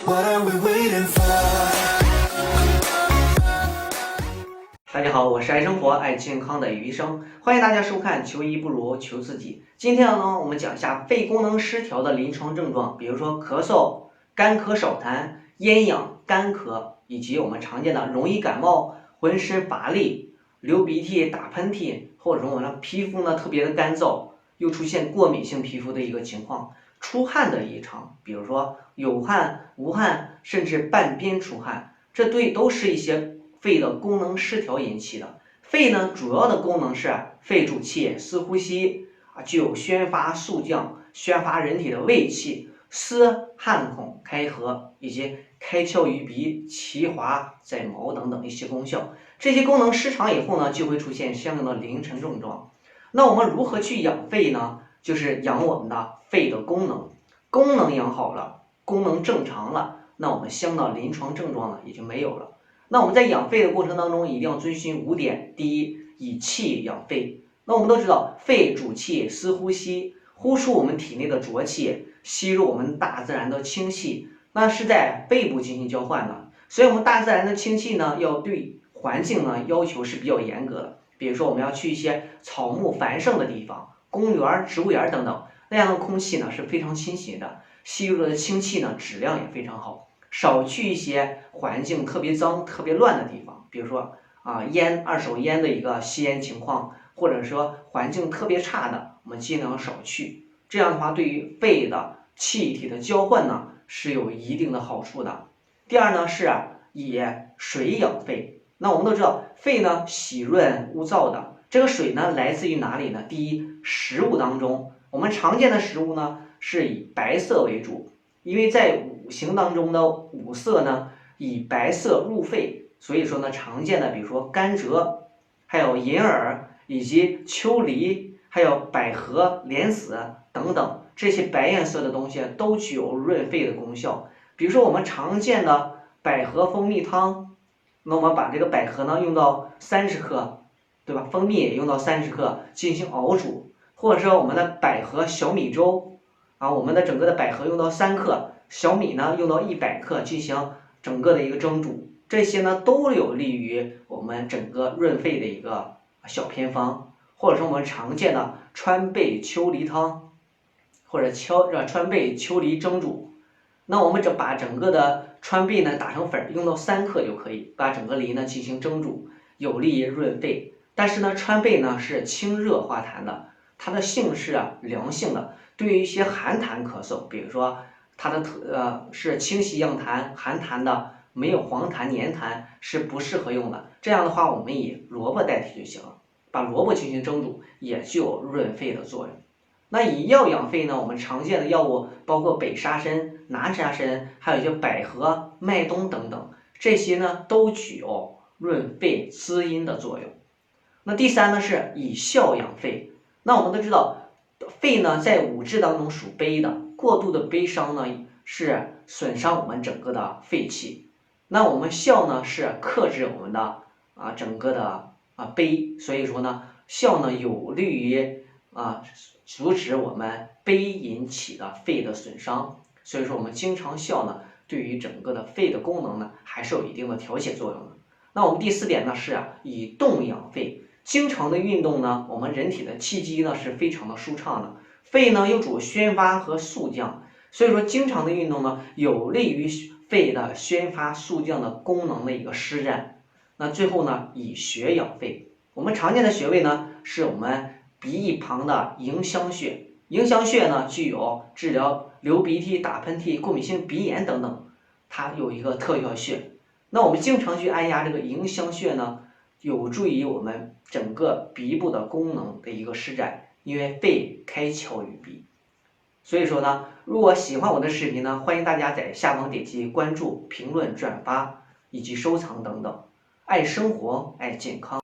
What are we waiting for? 大家好，我是爱生活、爱健康的于医生，欢迎大家收看求医不如求自己。今天呢，我们讲一下肺功能失调的临床症状，比如说咳嗽、干咳少痰、咽痒、干咳，以及我们常见的容易感冒、浑身乏力、流鼻涕、打喷嚏，或者说我们的皮肤呢特别的干燥，又出现过敏性皮肤的一个情况，出汗的异常，比如说有汗、无汗，甚至半边出汗，这都是一些肺的功能失调引起的。肺呢，主要的功能是肺主气、司呼吸具有宣发肃降、宣发人体的胃气、司汗孔开合以及开窍于鼻、齐滑在毛等等一些功效。这些功能失常以后呢，就会出现相应的临床症状。那我们如何去养肺呢？就是养我们的肺的功能，功能养好了，功能正常了，那我们相应的临床症状呢也就没有了。那我们在养肺的过程当中，一定要遵循5点。第一，以气养肺。那我们都知道，肺主气，司呼吸，呼出我们体内的浊气，吸入我们大自然的清气，那是在肺部进行交换的。所以，我们大自然的清气呢，要对环境呢要求是比较严格的。比如说，我们要去一些草木繁盛的地方，公园、植物园等等，那样的空气呢是非常清新的，吸入的清气呢质量也非常好。少去一些环境特别脏、特别乱的地方，比如说二手烟的一个吸烟情况，或者说环境特别差的，我们尽量少去。这样的话，对于肺的气体的交换呢是有一定的好处的。第二呢是以水养肺。那我们都知道，肺呢喜润污燥的，这个水呢来自于哪里呢？第一，食物当中，我们常见的食物呢是以白色为主，因为在五行当中的五色呢以白色入肺，所以说呢常见的比如说甘蔗，还有银耳以及秋梨，还有百合、莲子等等这些白颜色的东西都具有润肺的功效。比如说我们常见的百合蜂蜜汤，那我们把这个百合呢用到30克，对吧？蜂蜜也用到30克进行熬煮，或者说我们的百合小米粥我们的整个的百合用到3克，小米呢用到100克进行整个的一个蒸煮，这些呢都有利于我们整个润肺的一个小偏方，或者说我们常见的川贝秋梨汤，或者川贝秋梨蒸煮。那我们把整个的川贝呢打成粉，用到3克就可以，把整个梨呢进行蒸煮，有利于润肺。但是呢，川贝呢是清热化痰的，它的性是凉性的，对于一些寒痰咳嗽，比如说它的是清洗样痰、寒痰的，没有黄痰、黏痰是不适合用的。这样的话，我们以萝卜代替就行了，把萝卜进行蒸煮，也具有润肺的作用。那以药养肺呢，我们常见的药物包括北沙参、南沙参，还有一些百合、麦冬等等，这些呢都具有润肺滋阴的作用。那第三呢是以笑养肺。那我们都知道，肺呢在五志当中属悲的，过度的悲伤呢是损伤我们整个的肺气。那我们笑呢是克制我们的整个的悲，所以说呢笑呢有利于阻止我们悲引起的肺的损伤。所以说我们经常笑呢，对于整个的肺的功能呢还是有一定的调节作用的。那我们第4点呢是以动养肺。经常的运动呢，我们人体的气机呢是非常的舒畅的，肺呢又主宣发和肃降，所以说经常的运动呢有利于肺的宣发肃降的功能的一个施展。那最后呢以血养肺。我们常见的穴位呢是我们鼻翼旁的迎香穴，迎香穴呢具有治疗流鼻涕、打喷嚏、过敏性鼻炎等等，它有一个特效穴。那我们经常去按压这个迎香穴呢，有助于我们整个鼻部的功能的一个施展，因为肺开窍于鼻。所以说呢，如果喜欢我的视频呢，欢迎大家在下方点击关注、评论、转发以及收藏等等。爱生活，爱健康。